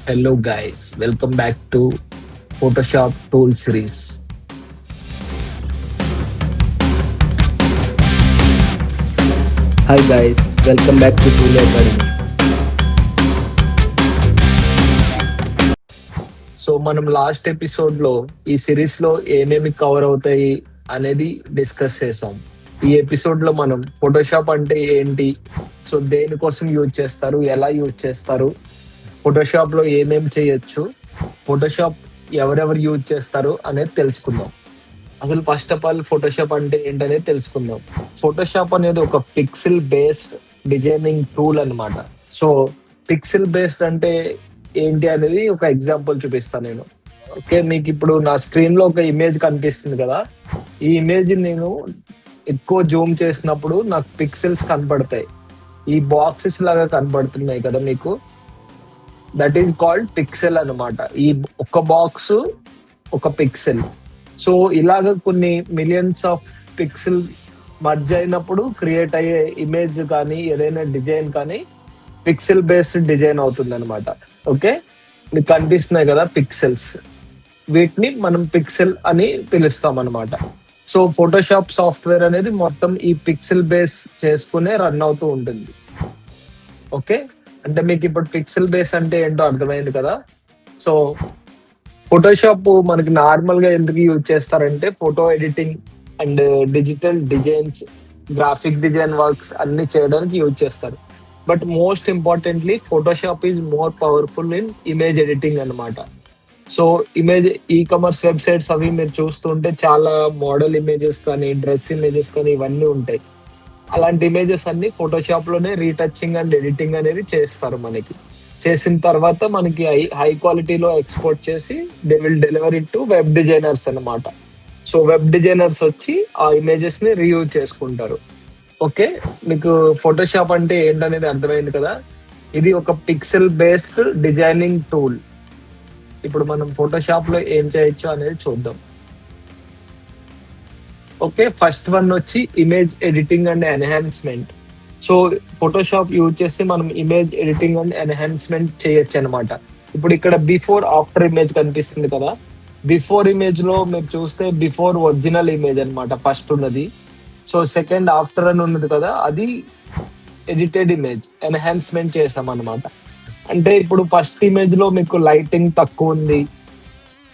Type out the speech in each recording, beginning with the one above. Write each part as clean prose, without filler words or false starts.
Hello guys, welcome back to Photoshop tool series. Hi guys, welcome back to Tool Academy. So మనం last episode లో ఈ series లో ఏమేమి cover అవుతాయి అనేది డిస్కస్ చేసాం. ఈ ఎపిసోడ్ లో మనం ఫోటోషాప్ అంటే ఏంటి, సో దేనికోసం యూజ్ చేస్తారు, ఎలా యూజ్ చేస్తారు, ఫోటోషాప్ లో ఏమేమి చేయొచ్చు, ఫోటోషాప్ ఎవరెవరు యూజ్ చేస్తారు అనేది తెలుసుకుందాం. అసలు ఫస్ట్ ఆఫ్ ఆల్ ఫోటోషాప్ అంటే ఏంటనేది తెలుసుకుందాం. ఫోటోషాప్ అనేది ఒక పిక్సెల్ బేస్డ్ డిజైనింగ్ టూల్ అన్నమాట. సో పిక్సెల్ బేస్డ్ అంటే ఏంటి అనేది ఒక ఎగ్జాంపుల్ చూపిస్తాను నేను. ఓకే, మీకు ఇప్పుడు నా స్క్రీన్ లో ఒక ఇమేజ్ కనిపిస్తుంది కదా. ఈ ఇమేజ్ నేను ఎక్కువ జూమ్ చేసినప్పుడు నాకు పిక్సెల్స్ కనపడతాయి. ఈ బాక్సెస్ లాగా కనపడుతున్నాయి కదా మీకు, దట్ ఈస్ కాల్డ్ పిక్సెల్ అన్నమాట. ఈ ఒక బాక్స్ ఒక పిక్సెల్. సో ఇలాగ కొన్ని మిలియన్స్ ఆఫ్ పిక్సెల్ మర్జ్ అయినప్పుడు క్రియేట్ అయ్యే ఇమేజ్ కానీ ఏదైనా డిజైన్ కానీ పిక్సెల్ బేస్డ్ డిజైన్ అవుతుంది అనమాట. ఓకే, మీకు కనిపిస్తున్నాయి కదా పిక్సెల్స్, వీటిని మనం పిక్సెల్ అని పిలుస్తాం అనమాట. సో ఫోటోషాప్ సాఫ్ట్వేర్ అనేది మొత్తం ఈ పిక్సెల్ బేస్ చేసుకునే రన్ అవుతూ ఉంటుంది. ఓకే, అంటే మీకు ఇప్పుడు పిక్సెల్ బేస్ అంటే ఏంటో అర్థమైంది కదా. సో ఫోటోషాప్ మనకి నార్మల్ గా ఎందుకు యూజ్ చేస్తారంటే photo editing and digital designs, graphic design works అన్ని చేయడానికి యూజ్ చేస్తారు. But most importantly Photoshop is more powerful in image editing అన్నమాట. So image e commerce websites అవి మీరు చూస్తుంటే చాలా మోడల్ ఇమేజెస్ కానీ డ్రెస్ ఇమేజెస్ కానీ ఇవన్నీ ఉంటాయి. అలాంటి ఇమేజెస్ అన్ని ఫోటోషాప్ లోనే రీటచింగ్ అండ్ ఎడిటింగ్ అనేది చేస్తారు. మనకి చేసిన తర్వాత మనకి హై క్వాలిటీలో ఎక్స్పోర్ట్ చేసి they will deliver it to web designers అన్నమాట. సో వెబ్ డిజైనర్స్ వచ్చి ఆ ఇమేజెస్ ని రీయూజ్ చేసుకుంటారు. ఓకే, మీకు ఫోటోషాప్ అంటే ఏంటనేది అర్థమైంది కదా. ఇది ఒక పిక్సెల్ బేస్డ్ డిజైనింగ్ టూల్. ఇప్పుడు మనం ఫోటోషాప్ లో ఏం చేయొచ్చు అనేది చూద్దాం. ఓకే, ఫస్ట్ వన్ వచ్చి image editing and enhancement. So Photoshop use చేసి మనం ఇమేజ్ ఎడిటింగ్ అండ్ ఎన్హాన్స్మెంట్ చేయొచ్చు అనమాట. ఇప్పుడు ఇక్కడ బిఫోర్ ఆఫ్టర్ ఇమేజ్ కనిపిస్తుంది కదా. బిఫోర్ ఇమేజ్ లో మీరు చూస్తే బిఫోర్ ఒరిజినల్ ఇమేజ్ అన్నమాట ఫస్ట్ ఉన్నది. సో సెకండ్ ఆఫ్టర్ అని ఉన్నది కదా, అది ఎడిటెడ్ ఇమేజ్, ఎన్హాన్స్మెంట్ చేసాం అనమాట. అంటే ఇప్పుడు ఫస్ట్ ఇమేజ్ లో మీకు లైటింగ్ తక్కువ ఉంది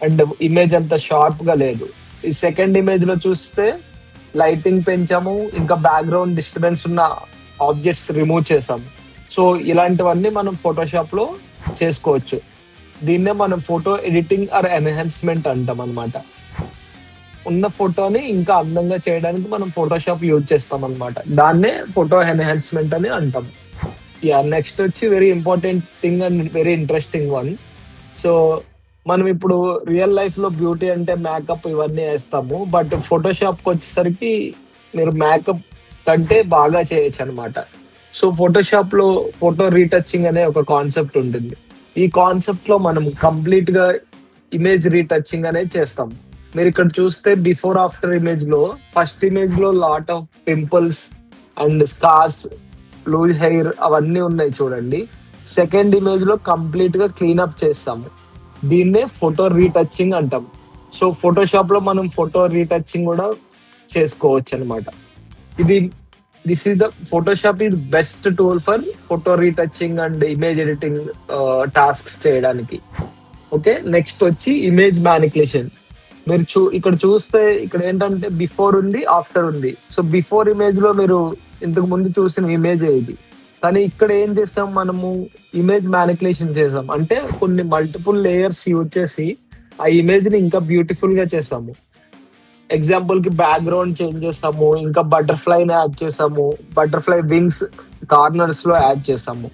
అండ్ ఇమేజ్ అంత షార్ప్ గా లేదు. ఈ సెకండ్ ఇమేజ్ లో చూస్తే లైటింగ్ పెంచాము, ఇంకా బ్యాక్గ్రౌండ్ డిస్టర్బెన్స్ ఉన్న ఆబ్జెక్ట్స్ రిమూవ్ చేసాము. సో ఇలాంటివన్నీ మనం ఫోటోషాప్ లో చేసుకోవచ్చు. దీన్నే మనం ఫోటో ఎడిటింగ్ ఆర్ ఎన్హాన్స్మెంట్ అంటాం అనమాట. ఉన్న ఫోటోని ఇంకా అందంగా చేయడానికి మనం ఫోటోషాప్ యూజ్ చేస్తాం అనమాట. దాన్నే ఫోటో ఎన్హాన్స్మెంట్ అని అంటాం. యా, నెక్స్ట్ వచ్చి very important thing and very interesting one. So మనం ఇప్పుడు రియల్ లైఫ్ లో బ్యూటీ అంటే మేకప్ ఇవన్నీ వేస్తాము, బట్ ఫోటోషాప్ కి వచ్చేసరికి మీరు మేకప్ కంటే బాగా చేయొచ్చు అనమాట. సో ఫోటోషాప్ లో ఫోటో రీటచింగ్ అనే ఒక కాన్సెప్ట్ ఉంటుంది. ఈ కాన్సెప్ట్ లో మనం కంప్లీట్ గా ఇమేజ్ రీటచింగ్ అనేది చేస్తాం. మీరు ఇక్కడ చూస్తే బిఫోర్ ఆఫ్టర్ ఇమేజ్ లో ఫస్ట్ ఇమేజ్ లో lot of pimples and scars, loose hair అవన్నీ ఉన్నాయి చూడండి. సెకండ్ ఇమేజ్ లో కంప్లీట్ గా క్లీన్అప్ చేస్తాము. దీన్నే ఫోటో రీటచింగ్ అంటాం. సో ఫోటోషాప్ లో మనం ఫోటో రీటచింగ్ కూడా చేసుకోవచ్చు అనమాట. ఇది this is the Photoshop is best tool for photo retouching and image editing tasks చేయడానికి. ఓకే, నెక్స్ట్ వచ్చి ఇమేజ్ మ్యానిపులేషన్. మీరు ఇక్కడ చూస్తే ఇక్కడ ఏంటంటే బిఫోర్ ఉంది, ఆఫ్టర్ ఉంది. సో బిఫోర్ ఇమేజ్ లో మీరు ఇంతకు ముందు చూసిన ఇమేజ్ ఇది, కానీ ఇక్కడ ఏం చేసాం, మనము ఇమేజ్ మ్యానిపులేషన్ చేసాం. అంటే కొన్ని మల్టిపుల్ లేయర్స్ యూజ్ చేసి ఆ ఇమేజ్ ని ఇంకా బ్యూటిఫుల్ గా చేసాము. ఎగ్జాంపుల్ కి బ్యాక్గ్రౌండ్ చేంజ్ చేస్తాము, ఇంకా బటర్ఫ్లై యాడ్ చేసాము, బటర్ఫ్లై వింగ్స్ కార్నర్స్ లో యాడ్ చేసాము.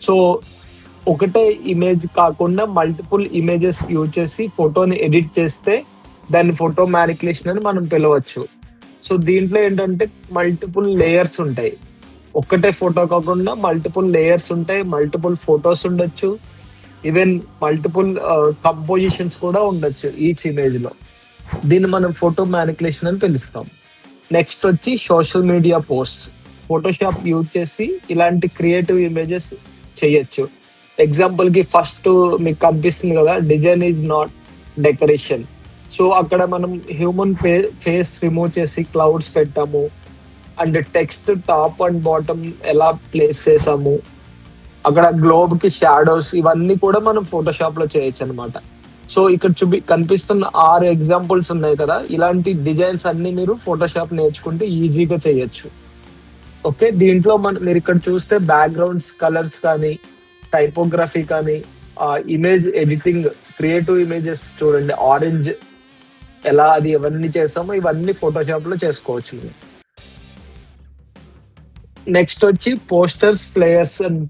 సో ఒకటే ఇమేజ్ కాకుండా మల్టిపుల్ ఇమేజెస్ యూజ్ చేసి ఫోటోని ఎడిట్ చేస్తే దాన్ని ఫోటో మ్యానిపులేషన్ అని మనం పిలవచ్చు. సో దీంట్లో ఏంటంటే మల్టిపుల్ లేయర్స్ ఉంటాయి. ఒక్కటే ఫోటో కాకుండా మల్టిపుల్ లేయర్స్ ఉంటాయి, మల్టిపుల్ ఫొటోస్ ఉండొచ్చు, ఈవెన్ మల్టిపుల్ కంపోజిషన్స్ కూడా ఉండొచ్చు ఈచ్ ఇమేజ్ లో. దీన్ని మనం ఫోటో మ్యానిపులేషన్ అని పిలుస్తాం. నెక్స్ట్ వచ్చి social media post. Photoshop use చేసి ఇలాంటి క్రియేటివ్ ఇమేజెస్ చేయొచ్చు. ఎగ్జాంపుల్ కి ఫస్ట్ మీకు కనిపిస్తుంది కదా, design is not decoration. So అక్కడ మనం హ్యూమన్ ఫేస్ రిమూవ్ చేసి క్లౌడ్స్ పెట్టాము, and text top and bottom ఎలా ప్లేస్ చేసాము, అక్కడ గ్లోబ్ కి షాడోస్, ఇవన్నీ కూడా మనం ఫోటోషాప్ లో చేయొచ్చు అనమాట. సో ఇక్కడ కనిపిస్తున్న 6 ఎగ్జాంపుల్స్ ఉన్నాయి కదా, ఇలాంటి డిజైన్స్ అన్ని మీరు ఫోటోషాప్ నేర్చుకుంటే ఈజీగా చేయొచ్చు. ఓకే, దీంట్లో మీరు ఇక్కడ చూస్తే బ్యాక్గ్రౌండ్స్ కలర్స్ కానీ, టైపోగ్రఫీ కానీ, ఇమేజ్ ఎడిటింగ్, క్రియేటివ్ ఇమేజెస్ చూడండి, ఆరెంజ్ ఎలా అది ఎవన్నీ చేస్తామో ఇవన్నీ ఫోటోషాప్ లో చేసుకోవచ్చు. నెక్స్ట్ వచ్చి posters, flyers and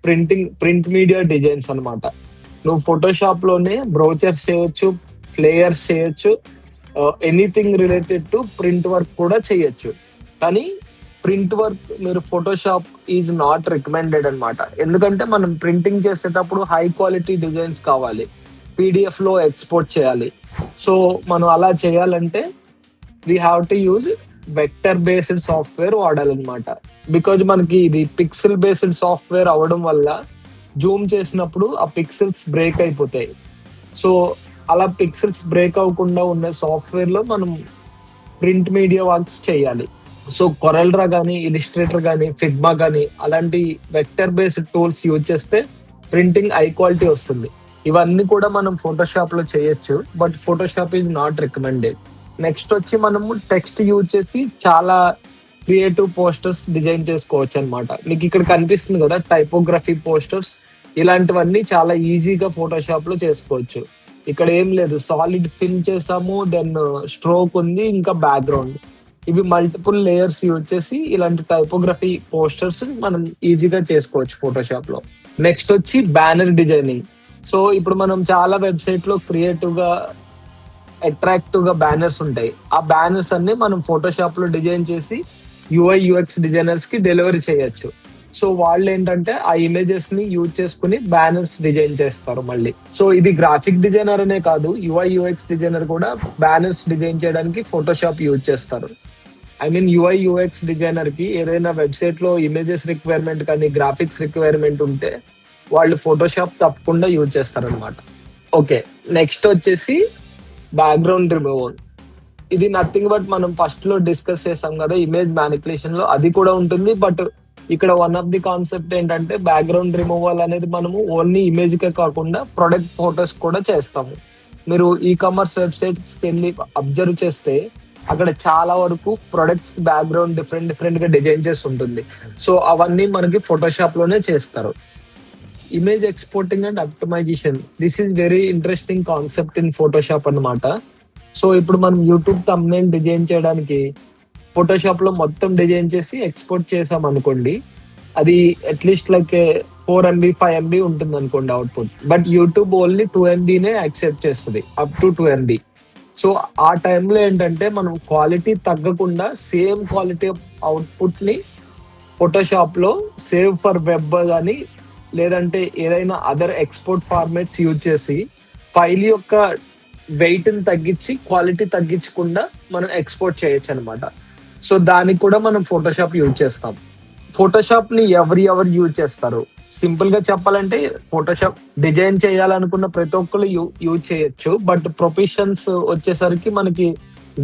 print media designs అన్నమాట. నువ్వు ఫోటోషాప్ లోనే బ్రౌచర్స్ చేయొచ్చు, ఫ్లేయర్స్ చేయొచ్చు, anything related to print work కూడా చేయొచ్చు. కానీ ప్రింట్ వర్క్ మీరు ఫోటోషాప్ ఈజ్ నాట్ రికమెండెడ్ అన్నమాట. ఎందుకంటే మనం ప్రింటింగ్ చేసేటప్పుడు హై క్వాలిటీ డిజైన్స్ కావాలి, పీడిఎఫ్ లో ఎక్స్పోర్ట్ చేయాలి. సో మనం అలా చేయాలంటే we have to use vector based software వాడాలన్నమాట. బికాజ్ మనకి ఇది పిక్సెల్ బేస్డ్ సాఫ్ట్వేర్ అవడం వల్ల జూమ్ చేసినప్పుడు ఆ పిక్సెల్స్ బ్రేక్ అయిపోతాయి. సో అలా పిక్సెల్స్ బ్రేక్ అవ్వకుండా ఉన్న సాఫ్ట్వేర్ లో మనం ప్రింట్ మీడియా వర్క్స్ చేయాలి. సో కొరెల్డ్రా కానీ, ఇలిస్ట్రేటర్ కానీ, ఫిగ్మా కానీ అలాంటి వెక్టర్ బేస్డ్ టూల్స్ యూజ్ చేస్తే ప్రింటింగ్ హై క్వాలిటీ వస్తుంది. ఇవన్నీ కూడా మనం ఫోటోషాప్ లో చేయొచ్చు, but Photoshop is not recommended. Next వచ్చి మనము టెక్స్ట్ యూజ్ చేసి చాలా క్రియేటివ్ పోస్టర్స్ డిజైన్ చేసుకోవచ్చు అనమాట. మీకు ఇక్కడ కనిపిస్తుంది కదా టైపోగ్రఫీ పోస్టర్స్, ఇలాంటివన్నీ చాలా ఈజీగా ఫోటోషాప్ లో చేసుకోవచ్చు. ఇక్కడ ఏం లేదు, సాలిడ్ ఫిల్ చేసాము, దెన్ స్ట్రోక్ ఉంది, ఇంకా బ్యాక్గ్రౌండ్, ఇవి మల్టిపుల్ లేయర్స్ యూజ్ చేసి ఇలాంటి టైపోగ్రఫీ పోస్టర్స్ మనం ఈజీగా చేసుకోవచ్చు ఫోటోషాప్ లో. నెక్స్ట్ వచ్చి బ్యానర్ డిజైనింగ్. సో ఇప్పుడు మనం చాలా వెబ్సైట్ లో క్రియేటివ్ గా అట్రాక్టివ్ గా బ్యానర్స్ ఉంటాయి. ఆ బ్యానర్స్ అన్ని మనం ఫోటోషాప్ లో డిజైన్ చేసి యూఐ యూఎక్స్ డిజైనర్స్ కి డెలివరీ చేయొచ్చు. సో వాళ్ళు ఏంటంటే ఆ ఇమేజెస్ ని యూజ్ చేసుకుని బ్యానర్స్ డిజైన్ చేస్తారు మళ్ళీ. సో ఇది గ్రాఫిక్ డిజైనర్ అనే కాదు, యూఐ యూఎక్స్ డిజైనర్ కూడా బ్యానర్స్ డిజైన్ చేయడానికి ఫోటోషాప్ యూజ్ చేస్తారు. I mean UI UX designer కి ఏదైనా వెబ్సైట్ లో ఇమేజెస్ రిక్వైర్మెంట్ కానీ, గ్రాఫిక్స్ రిక్వైర్మెంట్ ఉంటే వాళ్ళు ఫోటోషాప్ తప్పకుండా యూజ్ చేస్తారనమాట. ఓకే, నెక్స్ట్ వచ్చేసి బ్యాక్గ్రౌండ్ రిమూవల్. ఇది నథింగ్ బట్ మనం ఫస్ట్ లో డిస్కస్ చేసాం కదా ఇమేజ్ మ్యానిపులేషన్ లో, అది కూడా ఉంటుంది. బట్ ఇక్కడ వన్ ఆఫ్ ది కాన్సెప్ట్ ఏంటంటే బ్యాక్గ్రౌండ్ రిమూవల్ అనేది మనము ఓన్లీ ఇమేజ్ కే కాకుండా ప్రొడక్ట్ ఫోటోస్ కూడా చేస్తాము. మీరు ఈ కామర్స్ వెబ్సైట్స్ కి వెళ్ళి అబ్జర్వ్ చేస్తే అక్కడ చాలా వరకు ప్రొడక్ట్స్ బ్యాక్గ్రౌండ్ డిఫరెంట్ గా డిజైన్ చేసి ఉంటుంది. సో అవన్నీ మనకి ఫోటోషాప్ లోనే చేస్తారు. Image exporting and optimisation, this is very interesting concept in Photoshop అన్నమాట. సో ఇప్పుడు మనం యూట్యూబ్ థంబ్నెయిల్ డిజైన్ చేయడానికి ఫోటోషాప్ లో మొత్తం డిజైన్ చేసి ఎక్స్పోర్ట్ చేసాం అనుకోండి, అది అట్లీస్ట్ లైక్ 4 MB 5 MB ఉంటుంది అనుకోండి output. But YouTube only 2 MB accept చేస్తుంది, అప్ టు 2 MB. సో ఆ టైంలో ఏంటంటే మనం క్వాలిటీ తగ్గకుండా సేమ్ క్వాలిటీ అవుట్పుట్ ని ఫోటోషాప్ లో సేవ్ ఫర్ వెబ్ కానీ లేదంటే ఏదైనా అదర్ ఎక్స్పోర్ట్ ఫార్మాట్స్ యూజ్ చేసి ఫైల్ యొక్క వెయిట్ ని తగ్గించి క్వాలిటీ తగ్గించకుండా మనం ఎక్స్పోర్ట్ చేయొచ్చు అనమాట. సో దానికి కూడా మనం ఫోటోషాప్ యూజ్ చేస్తాం. ఫోటోషాప్ ని ఎవరు యూజ్ చేస్తారు? సింపుల్ గా చెప్పాలంటే ఫోటోషాప్ డిజైన్ చేయాలనుకున్న ప్రతి ఒక్కరు యూజ్ చేయొచ్చు. బట్ ప్రొఫెషన్స్ వచ్చేసరికి మనకి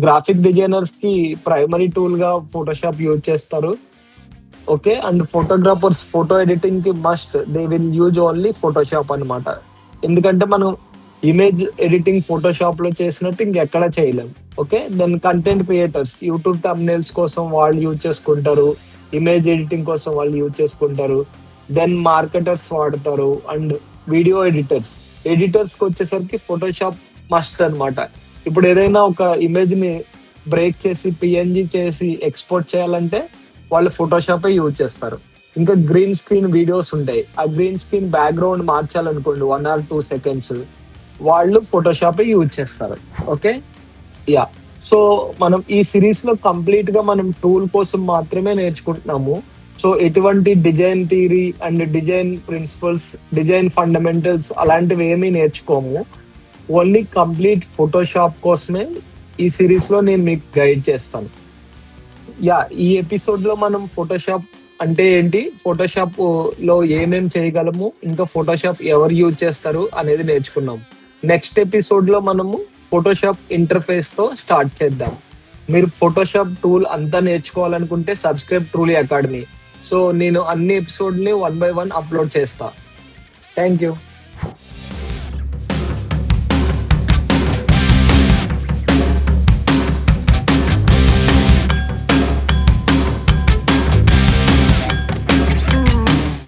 గ్రాఫిక్ డిజైనర్స్ కి ప్రైమరీ టూల్ గా ఫోటోషాప్ యూజ్ చేస్తారు. Okay, and photographers photo editing కి must they will use only Photoshop అనమాట. ఎందుకంటే మనం ఇమేజ్ ఎడిటింగ్ ఫోటోషాప్ లో చేసినట్టు ఇంకెక్కడ చేయలేం. Okay, then content creators YouTube thumbnails కోసం వాళ్ళు యూజ్ చేసుకుంటారు, ఇమేజ్ ఎడిటింగ్ కోసం వాళ్ళు యూజ్ చేసుకుంటారు. దెన్ మార్కెటర్స్ వాడతారు, అండ్ వీడియో ఎడిటర్స్ కి వచ్చేసరికి ఫోటోషాప్ మస్ట్ అన్నమాట. ఇప్పుడు ఏదైనా ఒక ఇమేజ్ ని బ్రేక్ చేసి పిఎన్జి చేసి ఎక్స్పోర్ట్ చేయాలంటే వాళ్ళు ఫోటోషాపే యూజ్ చేస్తారు. ఇంకా గ్రీన్ స్క్రీన్ వీడియోస్ ఉంటాయి, ఆ గ్రీన్ స్క్రీన్ బ్యాక్గ్రౌండ్ మార్చాలనుకోండి 1 or 2 seconds, వాళ్ళు ఫోటోషాపే యూజ్ చేస్తారు. Okay, yeah. సో మనం ఈ సిరీస్ లో కంప్లీట్ గా మనం టూల్ కోసం మాత్రమే నేర్చుకుంటున్నాము. సో ఎటువంటి design theory and design principles, design fundamentals అలాంటివి ఏమీ నేర్చుకోము. ఓన్లీ కంప్లీట్ ఫోటోషాప్ కోసమే ఈ సిరీస్ లో నేను మీకు గైడ్ చేస్తాను. యా, ఈ ఎపిసోడ్ లో మనం ఫోటోషాప్ అంటే ఏంటి, ఫోటోషాప్ లో ఏమేం చేయగలము, ఇంకా ఫోటోషాప్ ఎవరు యూజ్ చేస్తారు అనేది నేర్చుకున్నాం. నెక్స్ట్ ఎపిసోడ్ లో మనము ఫోటోషాప్ ఇంటర్ఫేస్ తో స్టార్ట్ చేద్దాం. మీరు ఫోటోషాప్ టూల్ అంతా నేర్చుకోవాలనుకుంటే సబ్స్క్రైబ్ ట్రూలీ అకాడమీ. సో నేను అన్ని ఎపిసోడ్ ని 1 by 1 అప్లోడ్ చేస్తా. Thank you.